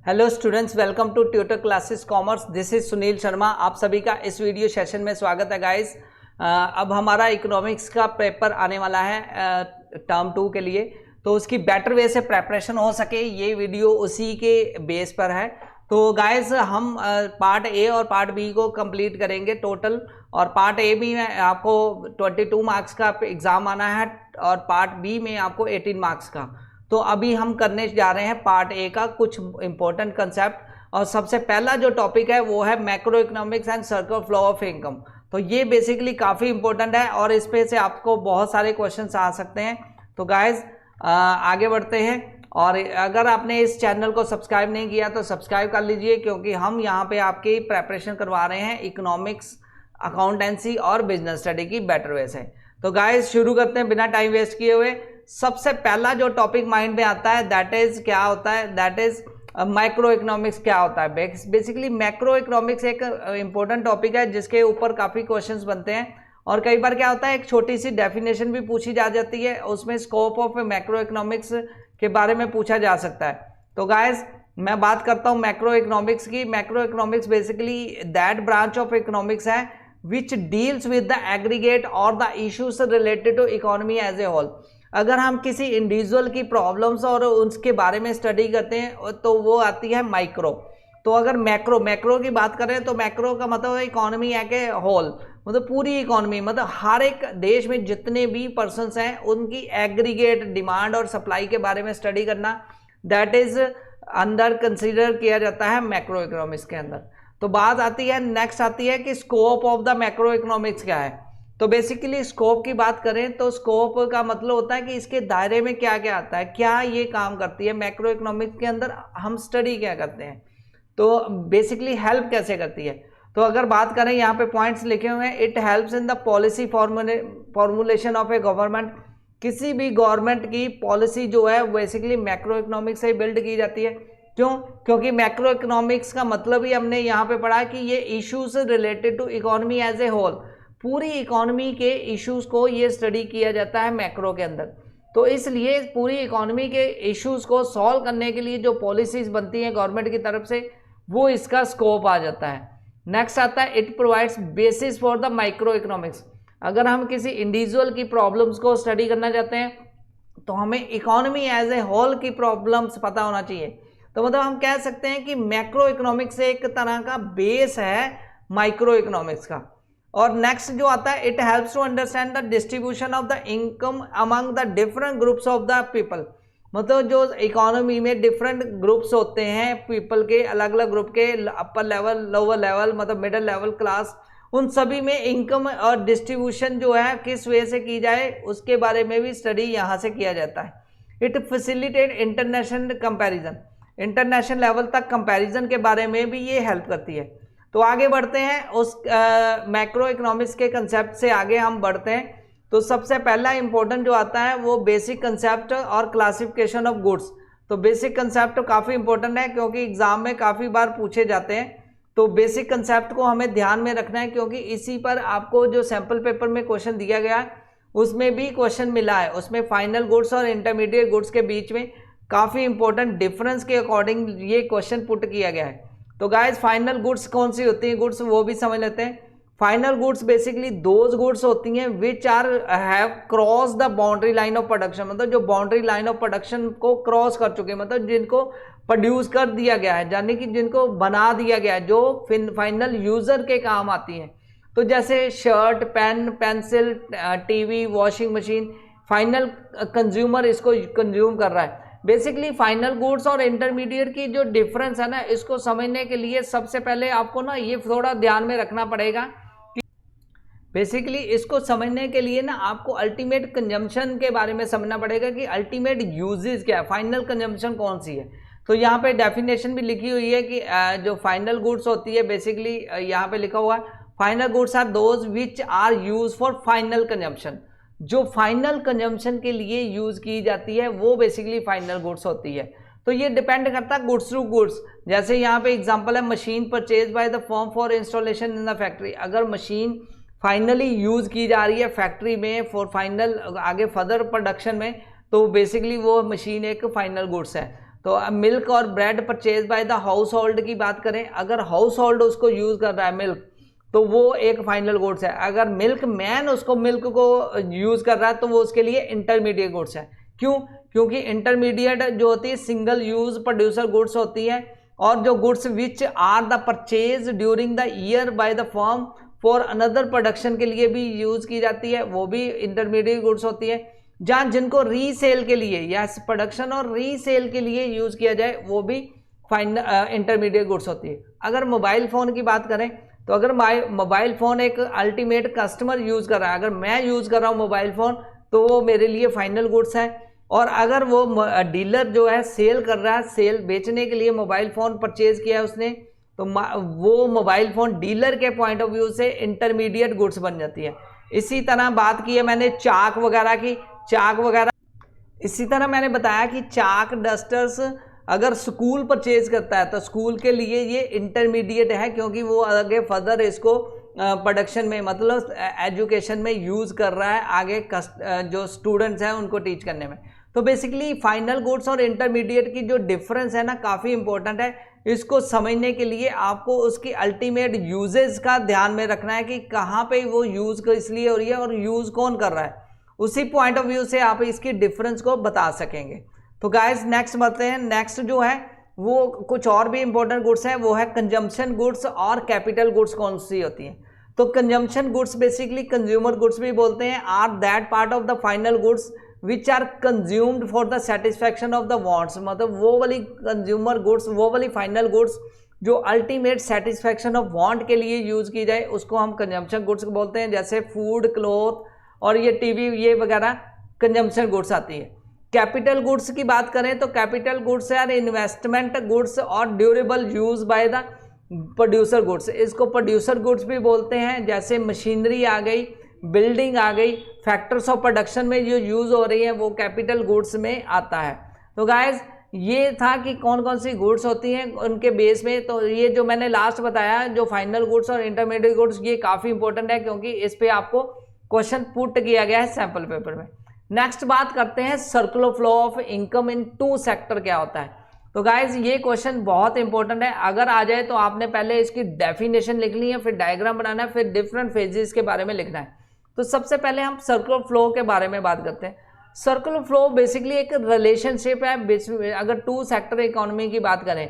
Hello students, welcome to tutor classes commerce. This is Sunil Sharma. आप सभी का इस वीडियो सेशन में स्वागत है गाइस। अब हमारा इकोनॉमिक्स का पेपर आने वाला है टर्म 2 के लिए, तो उसकी बेटर वे से प्रेपरेशन हो सके ये वीडियो उसी के बेस पर है। तो गाइस हम पार्ट ए और पार्ट बी को कंप्लीट करेंगे टोटल, और पार्ट ए में आपको 22 मार्क्स का एग्ज़ाम आना है और पार्ट बी में आपको 18 मार्क्स का। तो अभी हम करने जा रहे हैं पार्ट ए का कुछ इंपॉर्टेंट कंसेप्ट, और सबसे पहला जो टॉपिक है वो है macro economics and circle flow of income. तो ये बेसिकली काफ़ी इंपॉर्टेंट है और इस पे से आपको बहुत सारे क्वेश्चंस आ सकते हैं। तो गाइज आगे बढ़ते हैं, और अगर आपने इस चैनल को सब्सक्राइब नहीं किया तो सब्सक्राइब कर लीजिए, क्योंकि हम यहाँ पे आपकी प्रेपरेशन करवा रहे हैं इकोनॉमिक्स, अकाउंटेंसी और बिजनेस स्टडी की बेटर वे से। तो गाइज शुरू करते हैं बिना टाइम वेस्ट किए हुए। सबसे पहला जो टॉपिक माइंड में आता है दैट इज क्या होता है, दैट इज माइक्रो इकोनॉमिक्स क्या होता है। बेसिकली मैक्रो इकोनॉमिक्स एक इंपॉर्टेंट टॉपिक है जिसके ऊपर काफ़ी क्वेश्चंस बनते हैं, और कई बार क्या होता है एक छोटी सी डेफिनेशन भी पूछी जा जाती है, उसमें स्कोप ऑफ मैक्रो इकोनॉमिक्स के बारे में पूछा जा सकता है। तो गाइज मैं बात करता हूँ मैक्रो इकोनॉमिक्स की। Macroeconomics basically that branch of economics है which deals with the aggregate और the issues related to economy as a whole. अगर हम किसी इंडिविजुअल की प्रॉब्लम्स और उसके बारे में स्टडी करते हैं तो वो आती है माइक्रो। तो अगर मैक्रो की बात करें तो मैक्रो का मतलब है इकोनॉमी एज ए होल, मतलब पूरी इकोनॉमी, मतलब हर एक देश में जितने भी पर्सन्स हैं उनकी एग्रीगेट डिमांड और सप्लाई के बारे में स्टडी करना, दैट इज अंडर कंसिडर किया जाता है मैक्रो इकोनॉमिक्स के अंदर। तो बात आती है नेक्स्ट आती है कि scope of the macro economics क्या है। तो बेसिकली स्कोप की बात करें तो स्कोप का मतलब होता है कि इसके दायरे में क्या क्या आता है, क्या ये काम करती है मैक्रो इकोनॉमिक्स के अंदर, हम स्टडी क्या करते हैं, तो बेसिकली हेल्प कैसे करती है। तो अगर बात करें यहाँ पे पॉइंट्स लिखे हुए हैं, it helps in the policy formulation of A government. किसी भी गवर्नमेंट की पॉलिसी जो है बेसिकली मैक्रो इकोनॉमिक्स से बिल्ड की जाती है। क्यों? क्योंकि मैक्रो इकोनॉमिक्स का मतलब ही हमने यहाँ पे पढ़ा कि ये issues related to economy as a whole, पूरी इकोनॉमी के इश्यूज को ये स्टडी किया जाता है मैक्रो के अंदर। तो इसलिए पूरी इकोनॉमी के इश्यूज को सॉल्व करने के लिए जो पॉलिसीज बनती हैं गवर्नमेंट की तरफ से, वो इसका स्कोप आ जाता है। नेक्स्ट आता है it provides basis for the micro economics. अगर हम किसी इंडिविजुअल की प्रॉब्लम्स को स्टडी करना चाहते हैं तो हमें इकोनॉमी एज ए होल की प्रॉब्लम्स पता होना चाहिए। तो मतलब हम कह सकते हैं कि मैक्रो इकोनॉमिक्स एक तरह का बेस है माइक्रो इकोनॉमिक्स का। और नेक्स्ट जो आता है it helps to understand the distribution of the income among the different groups of the people. मतलब जो इकोनॉमी में डिफरेंट ग्रुप्स होते हैं पीपल के, अलग अलग ग्रुप के, अपर लेवल, लोअर लेवल, मतलब मिडिल लेवल, क्लास, उन सभी में इनकम और डिस्ट्रीब्यूशन जो है किस वे से की जाए उसके बारे में भी स्टडी यहाँ से किया जाता है। It facilitate international comparison, international level तक कंपैरिजन के बारे में भी ये हेल्प करती है। तो आगे बढ़ते हैं उस मैक्रो इकोनॉमिक्स के कंसेप्ट से आगे हम बढ़ते हैं। तो सबसे पहला इंपॉर्टेंट जो आता है वो बेसिक कंसेप्ट और क्लासिफिकेशन ऑफ गुड्स। तो बेसिक कंसेप्ट काफ़ी इंपॉर्टेंट है क्योंकि एग्जाम में काफ़ी बार पूछे जाते हैं। तो बेसिक कंसेप्ट को हमें ध्यान में रखना है क्योंकि इसी पर आपको जो सैम्पल पेपर में क्वेश्चन दिया गया है उसमें भी क्वेश्चन मिला है। उसमें फाइनल गुड्स और इंटरमीडिएट गुड्स के बीच में काफ़ी इंपॉर्टेंट डिफरेंस के अकॉर्डिंग ये क्वेश्चन पुट किया गया है। तो गाइज फाइनल गुड्स कौन सी होती हैं, गुड्स वो भी समझ लेते हैं। Final goods basically those goods होती हैं which are have cross the boundary line of production, मतलब जो बाउंड्री लाइन ऑफ प्रोडक्शन को क्रॉस कर चुके हैं, मतलब जिनको प्रोड्यूस कर दिया गया है, यानी कि जिनको बना दिया गया है, जो फाइनल यूजर के काम आती हैं। तो जैसे shirt, pen, pencil, TV, washing machine, final consumer इसको कंज्यूम कर रहा है। बेसिकली फाइनल गुड्स और इंटरमीडिएट की जो डिफरेंस है ना, इसको समझने के लिए सबसे पहले आपको ना ये थोड़ा ध्यान में रखना पड़ेगा कि बेसिकली इसको समझने के लिए ना आपको अल्टीमेट कंजम्पशन के बारे में समझना पड़ेगा कि अल्टीमेट यूजेज क्या है, फाइनल कंजम्पशन कौन सी है। तो यहाँ पे डेफिनेशन भी लिखी हुई है कि जो फाइनल गुड्स होती है बेसिकली यहाँ पे लिखा हुआ है final goods are those which are use for final consumption. जो फाइनल कंजम्पशन के लिए यूज की जाती है वो बेसिकली फाइनल गुड्स होती है। तो ये डिपेंड करता है गुड्स टू गुड्स। जैसे यहाँ पे एग्जांपल है machine purchase by the firm for installation in the factory. अगर मशीन फाइनली यूज की जा रही है फैक्ट्री में फॉर फाइनल आगे फर्दर प्रोडक्शन में, तो बेसिकली वो मशीन एक फाइनल गुड्स है। तो मिल्क और bread purchase by the house hold की बात करें, अगर हाउस होल्ड उसको यूज़ कर रहा है मिल्क, तो वो एक फाइनल गुड्स है। अगर मिल्क मैन उसको मिल्क को यूज़ कर रहा है तो वो उसके लिए इंटरमीडिएट गुड्स है। क्यों? क्योंकि इंटरमीडिएट जो होती है सिंगल यूज प्रोड्यूसर गुड्स होती है, और जो goods which are the purchase during the year by the firm for another production के लिए भी यूज़ की जाती है, वो भी इंटरमीडिएट गुड्स होती है। जहाँ जिनको रीसेल के लिए या प्रोडक्शन और रीसेल के लिए यूज़ किया जाए वो भी इंटरमीडिएट गुड्स होती है। अगर मोबाइल फ़ोन की बात करें तो अगर मोबाइल फ़ोन एक अल्टीमेट कस्टमर यूज़ कर रहा है, अगर मैं यूज़ कर रहा हूँ मोबाइल फ़ोन तो वो मेरे लिए फाइनल गुड्स है। और अगर वो डीलर जो है सेल कर रहा है, सेल बेचने के लिए मोबाइल फ़ोन परचेज़ किया है उसने, तो वो मोबाइल फ़ोन डीलर के पॉइंट ऑफ व्यू से इंटरमीडिएट गुड्स बन जाती है। इसी तरह बात की है मैंने चाक वगैरह की, चाक वगैरह इसी तरह मैंने बताया कि चाक डस्टर्स अगर स्कूल परचेज करता है तो स्कूल के लिए ये इंटरमीडिएट है, क्योंकि वो आगे फर्दर इसको प्रोडक्शन में मतलब एजुकेशन में यूज़ कर रहा है आगे जो स्टूडेंट्स हैं उनको टीच करने में। तो बेसिकली फाइनल गुड्स और इंटरमीडिएट की जो डिफरेंस है ना काफ़ी इंपॉर्टेंट है। इसको समझने के लिए आपको उसकी अल्टीमेट यूजेस का ध्यान में रखना है कि कहाँ पे वो यूज़ इसलिए हो रही है और यूज़ कौन कर रहा है, उसी पॉइंट ऑफ व्यू से आप इसकी डिफरेंस को बता सकेंगे। तो गाइस नेक्स्ट बढ़ते हैं। नेक्स्ट जो है वो कुछ और भी इंपॉर्टेंट गुड्स हैं, वो है कंजम्पशन गुड्स और कैपिटल गुड्स कौन सी होती हैं। तो consumption goods basically consumer goods भी बोलते हैं, are that part of the final goods which are consumed for the satisfaction of the wants. मतलब वो वाली कंज्यूमर गुड्स, वो वाली फाइनल गुड्स जो अल्टीमेट सेटिस्फैक्शन ऑफ वांट के लिए यूज़ की जाए उसको हम कंजम्पशन गुड्स बोलते हैं। जैसे फूड, क्लोथ और ये टीवी ये वगैरह कंजम्पशन गुड्स आती है। कैपिटल गुड्स की बात करें तो कैपिटल गुड्स यार इन्वेस्टमेंट गुड्स और durable use by the producer goods, इसको प्रोड्यूसर गुड्स भी बोलते हैं। जैसे मशीनरी आ गई, बिल्डिंग आ गई, फैक्टर्स ऑफ प्रोडक्शन में जो यूज़ हो रही है वो कैपिटल गुड्स में आता है। तो गाइज ये था कि कौन कौन सी गुड्स होती हैं उनके बेस में। तो ये जो मैंने लास्ट बताया जो फाइनल गुड्स और इंटरमीडिएट गुड्स, ये काफ़ी इंपॉर्टेंट है क्योंकि इस पर आपको क्वेश्चन पुट किया गया है सैम्पल पेपर में। नेक्स्ट बात करते हैं circular flow of income in two sector क्या होता है। तो गाइज ये क्वेश्चन बहुत इंपॉर्टेंट है, अगर आ जाए तो आपने पहले इसकी डेफिनेशन लिख ली है, फिर डायग्राम बनाना है, फिर डिफरेंट फेजेस के बारे में लिखना है। तो सबसे पहले हम सर्कुलर फ्लो के बारे में बात करते हैं। सर्कुलर फ्लो बेसिकली एक रिलेशनशिप है। अगर टू सेक्टर इकोनॉमी की बात करें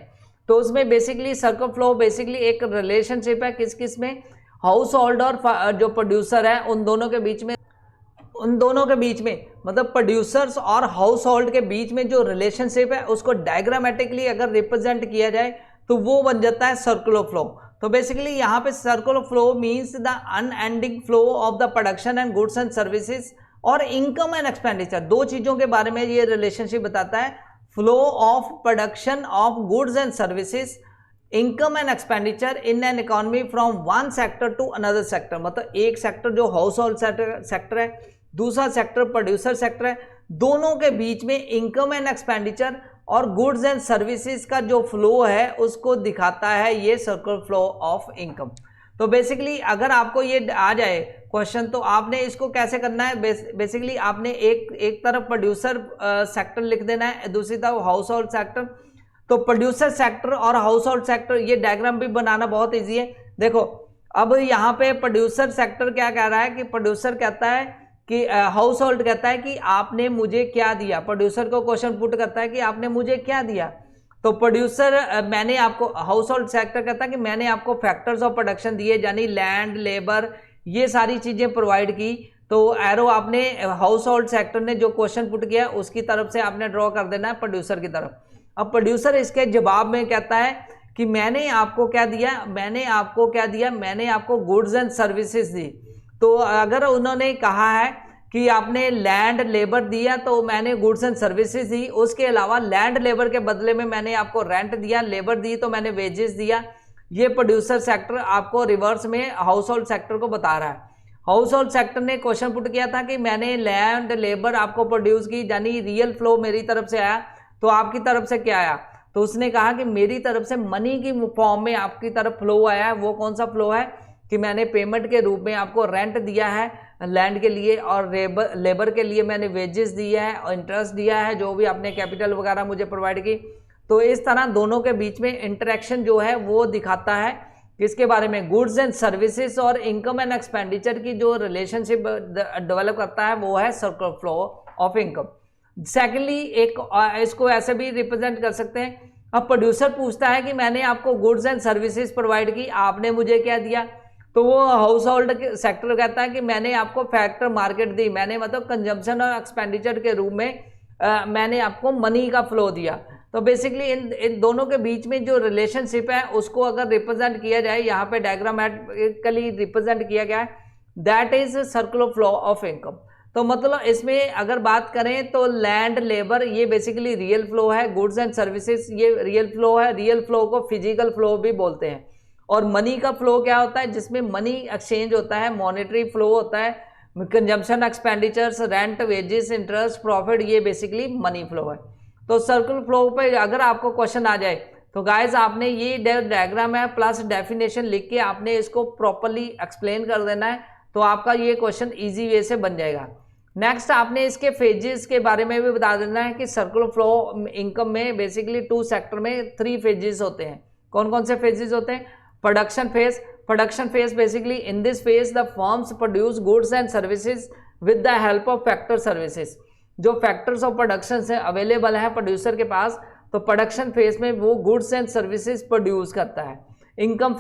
तो उसमें बेसिकली सर्कुलर फ्लो बेसिकली एक रिलेशनशिप है किस किस में, हाउस होल्ड और जो प्रोड्यूसर है उन दोनों के बीच में मतलब प्रोड्यूसर्स और हाउस होल्ड के बीच में जो रिलेशनशिप है उसको डायग्रामेटिकली अगर रिप्रेजेंट किया जाए तो वो बन जाता है सर्कुलर फ्लो। तो बेसिकली यहाँ पे circular flow means the unending flow of the production and goods and services और इनकम एंड एक्सपेंडिचर, दो चीज़ों के बारे में ये रिलेशनशिप बताता है। Flow of production of goods and services, income and expenditure in an economy from one sector to another sector. मतलब एक सेक्टर जो हाउस होल्ड सेक्टर है, दूसरा सेक्टर प्रोड्यूसर सेक्टर है, दोनों के बीच में इनकम एंड एक्सपेंडिचर और गुड्स एंड सर्विसेज का जो फ्लो है उसको दिखाता है ये सर्कुलर फ्लो ऑफ इनकम। तो बेसिकली अगर आपको ये आ जाए क्वेश्चन तो आपने इसको कैसे करना है, बेसिकली आपने एक तरफ प्रोड्यूसर सेक्टर लिख देना है, दूसरी तरफ हाउस होल्ड सेक्टर। तो प्रोड्यूसर सेक्टर और हाउस होल्ड सेक्टर ये डायग्राम भी बनाना बहुत ईजी है। देखो अब यहाँ पे प्रोड्यूसर सेक्टर क्या कह रहा है कि प्रोड्यूसर कहता है कि हाउस होल्ड कहता है कि आपने मुझे क्या दिया, प्रोड्यूसर को क्वेश्चन पुट करता है कि आपने मुझे क्या दिया। तो प्रोड्यूसर मैंने आपको, हाउस होल्ड सेक्टर कहता है कि मैंने आपको फैक्टर्स ऑफ प्रोडक्शन दिए, यानी लैंड, लेबर, ये सारी चीज़ें प्रोवाइड की। तो एरो आपने हाउस होल्ड सेक्टर ने जो क्वेश्चन पुट किया उसकी तरफ से आपने ड्रॉ कर देना है प्रोड्यूसर की तरफ। अब प्रोड्यूसर इसके जवाब में कहता है कि मैंने आपको क्या दिया, मैंने आपको गुड्स एंड सर्विसेज दी। तो अगर उन्होंने कहा है कि आपने लैंड लेबर दिया तो मैंने गुड्स एंड सर्विसेज दी, उसके अलावा लैंड लेबर के बदले में मैंने आपको रेंट दिया, लेबर दी तो मैंने वेजेस दिया। ये प्रोड्यूसर सेक्टर आपको रिवर्स में हाउस होल्ड सेक्टर को बता रहा है। हाउस होल्ड सेक्टर ने क्वेश्चन पुट किया था कि मैंने लैंड लेबर आपको प्रोड्यूस की, यानी रियल फ्लो मेरी तरफ से आया। तो आपकी तरफ से क्या आया, तो उसने कहा कि मेरी तरफ से मनी की फॉर्म में आपकी तरफ फ्लो आया है। वो कौन सा फ्लो है कि मैंने पेमेंट के रूप में आपको रेंट दिया है, लैंड के लिए, और लेबर के लिए मैंने वेजेस दिया है और इंटरेस्ट दिया है, जो भी आपने कैपिटल वगैरह मुझे प्रोवाइड की। तो इस तरह दोनों के बीच में इंटरेक्शन जो है वो दिखाता है किसके बारे में, गुड्स एंड सर्विसेज और इनकम एंड एक्सपेंडिचर की जो रिलेशनशिप डेवलप करता है वो है circular flow of income. Secondly एक इसको ऐसे भी रिप्रेजेंट कर सकते हैं, अब प्रोड्यूसर पूछता है कि मैंने आपको गुड्स एंड सर्विसेज प्रोवाइड की, आपने मुझे क्या दिया, तो वो हाउस होल्ड सेक्टर कहता है कि मैंने आपको फैक्टर मार्केट दी, मैंने मतलब कंजम्पशन और एक्सपेंडिचर के रूप में मैंने आपको मनी का फ्लो दिया। तो बेसिकली इन दोनों के बीच में जो रिलेशनशिप है उसको अगर रिप्रेजेंट किया जाए, यहाँ पे डायग्रामेटिकली रिप्रेजेंट किया गया है, that is circular flow of income. तो मतलब इसमें अगर बात करें तो लैंड लेबर ये बेसिकली रियल फ्लो है, गुड्स एंड सर्विसेज ये रियल फ्लो है, रियल फ्लो को फिजिकल फ्लो भी बोलते हैं। और मनी का फ्लो क्या होता है, जिसमें मनी एक्सचेंज होता है, मॉनेटरी फ्लो होता है, consumption expenditures, rent, wages, interest, profit, ये बेसिकली मनी फ्लो है। तो सर्कुलर फ्लो पे अगर आपको क्वेश्चन आ जाए तो गाइज आपने ये डायग्राम है प्लस डेफिनेशन लिख के आपने इसको प्रॉपरली एक्सप्लेन कर देना है, तो आपका ये क्वेश्चन इजी वे से बन जाएगा। नेक्स्ट आपने इसके फेजेस के बारे में भी बता देना है कि सर्कुलर फ्लो इनकम में बेसिकली 2 सेक्टर में 3 फेजेस होते हैं। कौन कौन से फेजेस होते हैं, production phase, production phase basically in this phase the firms produce goods and services with the help of factor services. जो फैक्टर्स ऑफ प्रोडक्शन से अवेलेबल है प्रोड्यूसर के पास, तो प्रोडक्शन फेज में वो गुड्स एंड सर्विसेज प्रोड्यूस करता है। Income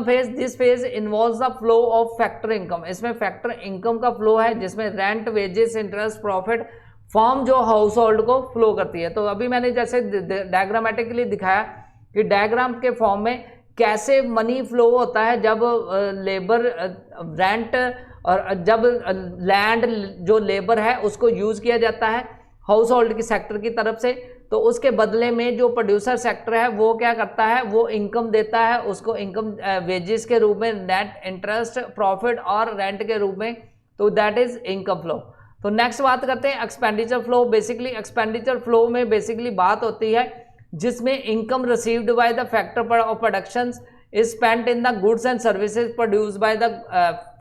phase this phase involves the flow of factor income, इसमें फैक्टर इनकम का फ्लो है जिसमें rent, wages, interest, profit firm जो हाउस होल्ड को फ्लो करती है। तो अभी मैंने जैसे डायग्रामेटिकली दिखाया कि डायग्राम के फॉर्म में कैसे मनी फ्लो होता है जब लेबर, रेंट और जब लैंड जो लेबर है उसको यूज किया जाता है हाउस होल्ड की सेक्टर की तरफ से, तो उसके बदले में जो प्रोड्यूसर सेक्टर है वो क्या करता है, वो इनकम देता है उसको, इनकम वेजेस के रूप में, नेट, इंटरेस्ट, प्रॉफिट और रेंट के रूप में, तो दैट इज इनकम फ्लो। तो नेक्स्ट बात करते हैं expenditure flow. Basically expenditure flow में बेसिकली बात होती है जिसमें income received by the factor of production is spent in the goods and services produced by the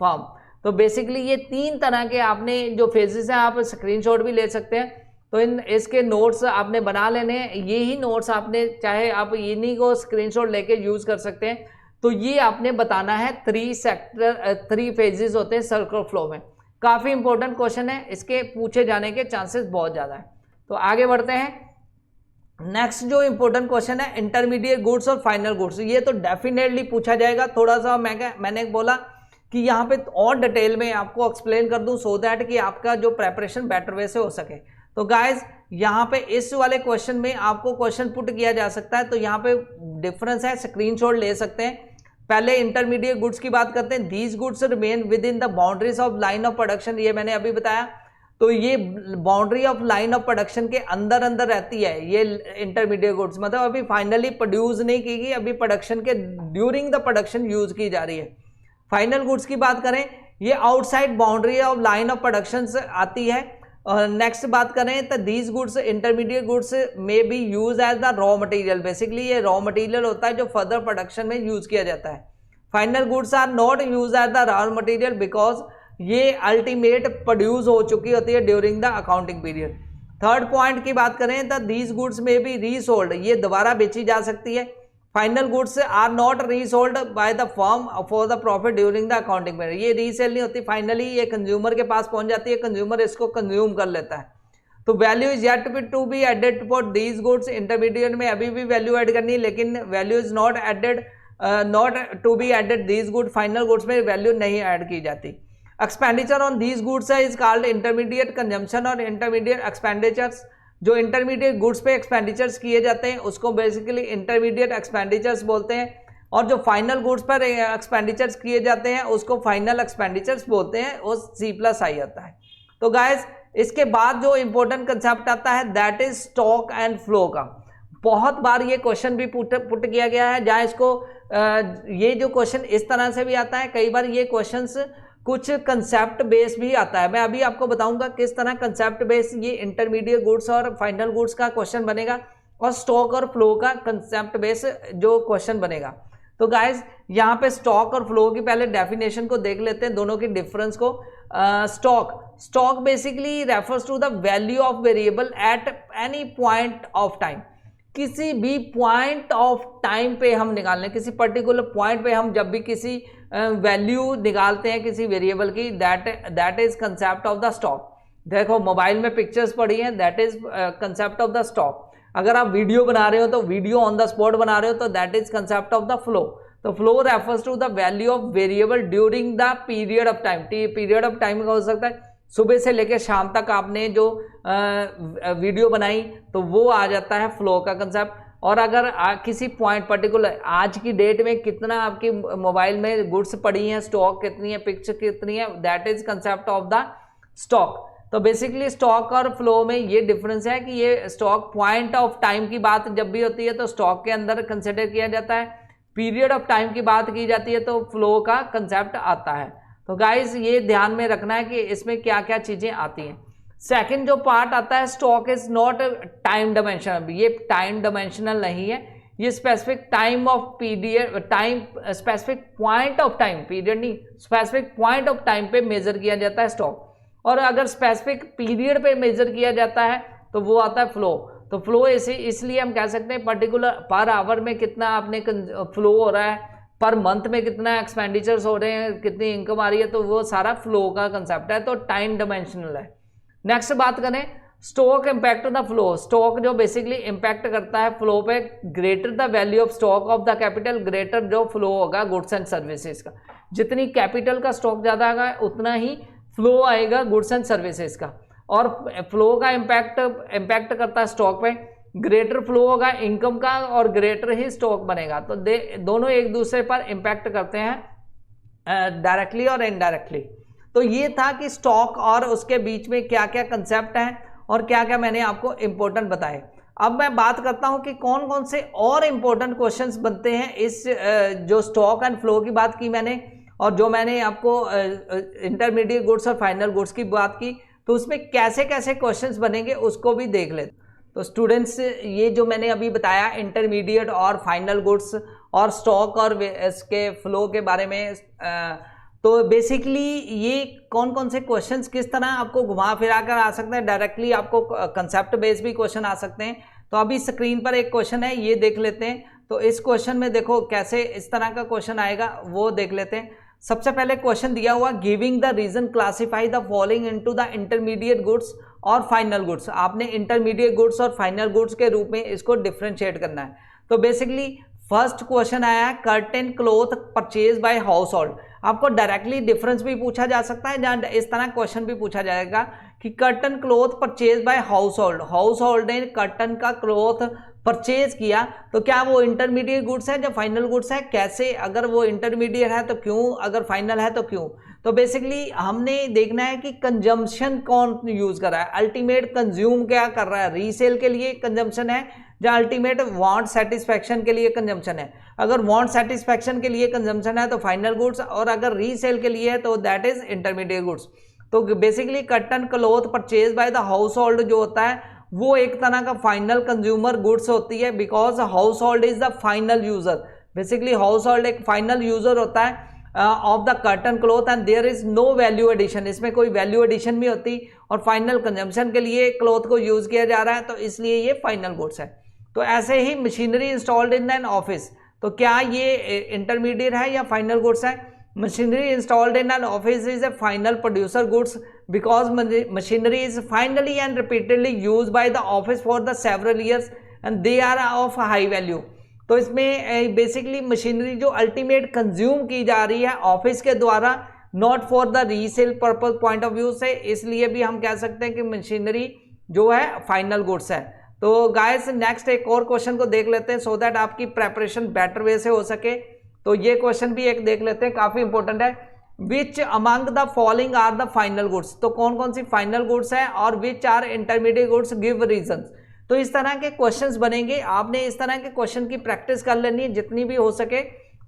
firm. तो बेसिकली ये 3 तरह के आपने जो फेजेस हैं, आप स्क्रीनशॉट भी ले सकते हैं, तो इन इसके नोट्स आपने बना लेने हैं। ये ही नोट्स आपने, चाहे आप इन्हीं को स्क्रीनशॉट लेके यूज कर सकते हैं। तो ये आपने बताना है 3 फेजेस होते हैं सर्कुलर फ्लो में। काफ़ी इंपॉर्टेंट क्वेश्चन है, इसके पूछे जाने के चांसेस बहुत ज़्यादा है। तो आगे बढ़ते हैं। नेक्स्ट जो इंपॉर्टेंट क्वेश्चन है इंटरमीडिएट गुड्स और फाइनल गुड्स, ये तो डेफिनेटली पूछा जाएगा। थोड़ा सा मैंने बोला कि यहाँ पे और डिटेल में आपको एक्सप्लेन कर दूं सो दैट कि आपका जो प्रेपरेशन बेटर वे से हो सके। तो गाइज यहाँ पे इस वाले क्वेश्चन में आपको क्वेश्चन पुट किया जा सकता है, तो यहाँ पे डिफरेंस है, स्क्रीनशॉट ले सकते हैं। पहले इंटरमीडिएट गुड्स की बात करते हैं। These goods remain with in the boundaries of line of production, ये मैंने अभी बताया। तो ये boundary of line of production के अंदर अंदर रहती है ये इंटरमीडिएट गुड्स, मतलब अभी फाइनली प्रोड्यूस नहीं की गई, अभी प्रोडक्शन के ड्यूरिंग द प्रोडक्शन यूज की जा रही है। फाइनल गुड्स की बात करें, ये outside boundary of line of production से आती है। नेक्स्ट बात करें तो दीज गुड्स इंटरमीडिएट गुड्स में be use as the raw material, basically ये रॉ मटेरियल होता है जो फर्दर प्रोडक्शन में यूज किया जाता है। Final goods are not use as the raw material because ये अल्टीमेट प्रोड्यूस हो चुकी होती है during the accounting period. Third point की बात करें तो दीज गुड्स में बी रीसोल्ड, ये दोबारा बेची जा सकती है। Final goods are not resold by the firm for the profit during the accounting period, ये रीसेल नहीं होती, फाइनली ये कंज्यूमर के पास पहुंच जाती है, कंज्यूमर इसको कंज्यूम कर लेता है। तो value is yet to be added for these goods, intermediate में अभी भी वैल्यू ऐड करनी है, लेकिन value is not added, not to be added these good, final goods में वैल्यू नहीं ऐड की जाती। Expenditure on these goods is called intermediate consumption और इंटरमीडिएट एक्सपेंडिचर्स, जो इंटरमीडिएट गुड्स पे एक्सपेंडिचर्स किए जाते हैं उसको बेसिकली इंटरमीडिएट एक्सपेंडिचर्स बोलते हैं, और जो फाइनल गुड्स पर एक्सपेंडिचर्स किए जाते हैं उसको फाइनल एक्सपेंडिचर्स बोलते हैं, वो C+I आता है। तो गाइस इसके बाद जो इंपॉर्टेंट कंसेप्ट आता है that is stock and flow का। बहुत बार ये क्वेश्चन भी पुट किया गया है, जहाँ इसको ये जो क्वेश्चन इस तरह से भी आता है, कई बार ये क्वेश्चंस कुछ कंसेप्ट बेस भी आता है। मैं अभी आपको बताऊंगा किस तरह कंसेप्ट बेस ये इंटरमीडिएट गुड्स और फाइनल गुड्स का क्वेश्चन बनेगा और स्टॉक और फ्लो का कंसेप्ट बेस जो क्वेश्चन बनेगा। तो गाइस यहाँ पे स्टॉक और फ्लो की पहले डेफिनेशन को देख लेते हैं, दोनों की डिफरेंस को। Stock basically refers to the value of variable at any point of time. किसी भी पॉइंट ऑफ टाइम पे हम निकाल लें, किसी पर्टिकुलर पॉइंट पे हम जब भी किसी वैल्यू निकालते हैं किसी वेरिएबल की, that is concept of the stock. देखो मोबाइल में पिक्चर्स पड़ी हैं, that is concept of the stock. अगर आप वीडियो बना रहे हो तो वीडियो ऑन द स्पॉट बना रहे हो तो that is concept of the flow. तो flow refers to the value of variable during the period of time. Period of time का हो सकता है सुबह से लेकर शाम तक आपने जो वीडियो बनाई तो वो आ जाता है फ्लो का कंसेप्ट। और अगर किसी पॉइंट पर्टिकुलर आज की डेट में कितना आपकी मोबाइल में गुड्स पड़ी हैं, स्टॉक कितनी है, पिक्चर कितनी है, that is concept of the stock. तो बेसिकली स्टॉक और फ्लो में ये डिफरेंस है कि ये स्टॉक पॉइंट ऑफ टाइम की बात जब भी होती है तो स्टॉक के अंदर कंसिडर किया जाता है, पीरियड ऑफ टाइम की बात की जाती है तो फ्लो का कंसेप्ट आता है। तो गाइस ये ध्यान में रखना है कि इसमें क्या क्या चीज़ें आती हैं। सेकंड जो पार्ट आता है, stock is not time dimensional. ये टाइम डायमेंशनल नहीं है, ये specific time of period, time specific point of time, period नहीं, स्पेसिफिक पॉइंट ऑफ टाइम पे मेजर किया जाता है स्टॉक। और अगर स्पेसिफिक पीरियड पे मेजर किया जाता है तो वो आता है फ्लो। तो फ्लो इसलिए हम कह सकते हैं पर्टिकुलर पर आवर में कितना आपने फ्लो हो रहा है, पर मंथ में कितना एक्सपेंडिचर्स हो रहे हैं, कितनी इनकम आ रही है, तो वो सारा फ्लो का कंसेप्ट है, तो टाइम डायमेंशनल है। नेक्स्ट बात करें stock impact the flow. Stock जो बेसिकली इम्पैक्ट करता है फ्लो पे, greater the value of stock of the capital, greater जो फ्लो होगा गुड्स एंड सर्विसेज का। जितनी कैपिटल का स्टॉक ज़्यादा आएगा उतना ही फ्लो आएगा गुड्स एंड सर्विसेज का। और फ्लो का इम्पैक्ट करता है स्टॉक पे, ग्रेटर फ्लो होगा इनकम का और ग्रेटर ही स्टॉक बनेगा। तो दोनों एक दूसरे पर इम्पैक्ट करते हैं डायरेक्टली और इनडायरेक्टली। तो ये था कि स्टॉक और उसके बीच में क्या क्या कंसेप्ट हैं और क्या क्या मैंने आपको इम्पोर्टेंट बताए। अब मैं बात करता हूं कि कौन कौन से और इम्पोर्टेंट क्वेश्चंस बनते हैं इस जो स्टॉक एंड फ्लो की बात की मैंने, और जो मैंने आपको इंटरमीडिएट गुड्स और फाइनल गुड्स की बात की, तो उसमें कैसे कैसे क्वेश्चंस बनेंगे उसको भी देख लेते। तो स्टूडेंट्स ये जो मैंने अभी बताया इंटरमीडिएट और फाइनल गुड्स और स्टॉक और इसके फ्लो के बारे में, तो बेसिकली ये कौन कौन से क्वेश्चंस किस तरह आपको घुमा फिरा कर आ सकते हैं, डायरेक्टली आपको कंसेप्ट बेस भी क्वेश्चन आ सकते हैं। तो अभी स्क्रीन पर एक क्वेश्चन है, ये देख लेते हैं। तो इस क्वेश्चन में देखो कैसे इस तरह का क्वेश्चन आएगा वो देख लेते हैं। सबसे पहले क्वेश्चन दिया हुआ, giving the reason classify the following into the intermediate goods और फाइनल गुड्स। आपने इंटरमीडिएट गुड्स और फाइनल गुड्स के रूप में इसको डिफरेंशिएट करना है। तो बेसिकली फर्स्ट क्वेश्चन आया है curtain cloth purchase by house hold. आपको डायरेक्टली डिफरेंस भी पूछा जा सकता है, जहाँ इस तरह क्वेश्चन भी पूछा जाएगा कि curtain cloth purchase by house hold, house hold ने कर्टन का क्लॉथ परचेज किया, तो क्या वो इंटरमीडिएट गुड्स है या फाइनल गुड्स है, कैसे, अगर वो इंटरमीडिएट है तो क्यों, अगर फाइनल है तो क्यों। तो बेसिकली हमने देखना है कि कंजम्पशन कौन यूज कर रहा है, अल्टीमेट कंज्यूम क्या कर रहा है, रीसेल के लिए कंजम्पशन है या अल्टीमेट वांट सेटिस्फैक्शन के लिए कंजम्पशन है। अगर वांट सेटिस्फैक्शन के लिए कंजम्पशन है तो फाइनल गुड्स, और अगर रीसेल के लिए है तो दैट इज इंटरमीडिएट गुड्स। तो basically curtain cloth purchase by the house hold जो होता है वो एक तरह का फाइनल कंज्यूमर गुड्स होती है, because household is the final user. Basically household एक फाइनल यूजर होता है of the curtain cloth and there is no value addition, इसमें कोई वैल्यू एडिशन नहीं होती, और फाइनल कंजम्पशन के लिए क्लॉथ को यूज किया जा रहा है, तो इसलिए ये फाइनल गुड्स है। तो ऐसे ही machinery installed in an office, तो क्या ये इंटरमीडिएट है या फाइनल गुड्स है। Machinery installed in an office is a final producer goods because machinery is finally and repeatedly use by the office for the several years and they are of high value. तो इसमें basically machinery जो ultimate consume की जा रही है office के द्वारा, not for the resale purpose point of view से, इसलिए भी हम कह सकते हैं कि मशीनरी जो है फाइनल गुड्स है। तो गाइस नेक्स्ट एक और क्वेश्चन को देख लेते हैं सो दैट आपकी प्रेपरेशन बेटर वे से हो सके। तो ये क्वेश्चन भी एक देख लेते हैं, काफी इंपॉर्टेंट है। Which among the following are the final goods, तो कौन कौन सी फाइनल गुड्स है, और which are intermediate goods, give reasons. तो इस तरह के क्वेश्चंस बनेंगे, आपने इस तरह के क्वेश्चन की प्रैक्टिस कर लेनी है जितनी भी हो सके।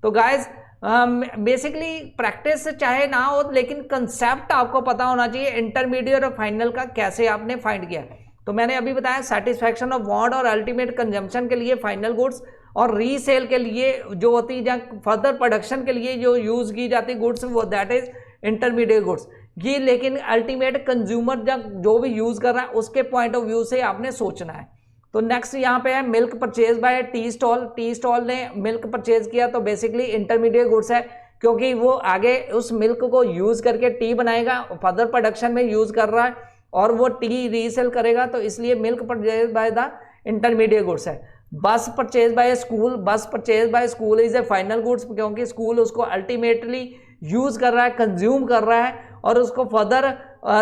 तो गाइस बेसिकली प्रैक्टिस चाहे ना हो लेकिन कंसेप्ट आपको पता होना चाहिए इंटरमीडिएट और फाइनल का कैसे आपने फाइंड किया। तो मैंने अभी बताया सेटिस्फैक्शन ऑफ वांट और अल्टीमेट कंजम्पशन के लिए फाइनल गुड्स, और रीसेल के लिए जो होती है जहाँ फर्दर प्रोडक्शन के लिए जो यूज की जाती गुड्स वो दैट इज इंटरमीडिएट गुड्स। ये लेकिन अल्टीमेट कंज्यूमर जो भी यूज कर रहा है उसके पॉइंट ऑफ व्यू से आपने सोचना है। तो नेक्स्ट यहाँ पे है milk purchase by tea stall. Tea stall ने मिल्क परचेज किया तो बेसिकली इंटरमीडिएट गुड्स है, क्योंकि वो आगे उस मिल्क को यूज करके टी बनाएगा, फर्दर प्रोडक्शन में यूज कर रहा है और वो टी रीसेल करेगा, तो इसलिए milk purchase by the intermediate goods है। बस परचेज बाय स्कूल, बस purchase by school is a final goods, क्योंकि स्कूल उसको अल्टीमेटली यूज कर रहा है, कंज्यूम कर रहा है और उसको फर्दर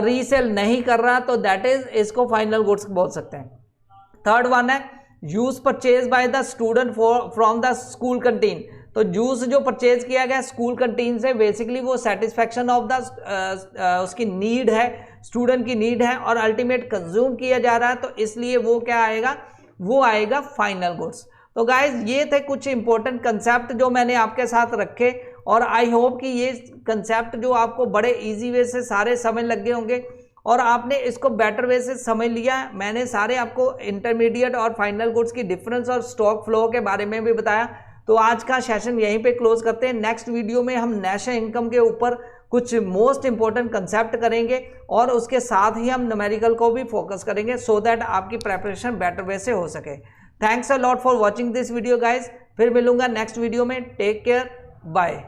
रीसेल नहीं कर रहा, तो दैट इज इसको फाइनल गुड्स बोल सकते हैं। थर्ड वन है use purchase by the student from the school canteen. तो जूस जो परचेज किया गया स्कूल कैंटीन से, बेसिकली वो सेटिस्फैक्शन ऑफ द उसकी नीड है, स्टूडेंट की नीड है और अल्टीमेट कंज्यूम किया जा रहा है, तो इसलिए वो क्या आएगा, वो आएगा फाइनल गुड्स। तो गाइज ये थे कुछ इंपॉर्टेंट कंसेप्ट जो मैंने आपके साथ रखे और आई होप कि ये कंसेप्ट जो आपको बड़े इजी वे से सारे समझ लग गए होंगे और आपने इसको बेटर वे से समझ लिया। मैंने सारे आपको इंटरमीडिएट और फाइनल गुड्स की डिफरेंस और स्टॉक फ्लो के बारे में भी बताया। तो आज का सेशन यहीं पे क्लोज करते हैं। नेक्स्ट वीडियो में हम नेशनल इनकम के ऊपर कुछ मोस्ट इंपॉर्टेंट कंसेप्ट करेंगे और उसके साथ ही हम न्यूमेरिकल को भी फोकस करेंगे सो दैट आपकी प्रेपरेशन बेटर वे से हो सके। Thanks a lot for watching this video guys. फिर मिलूंगा नेक्स्ट वीडियो में। Take care, bye.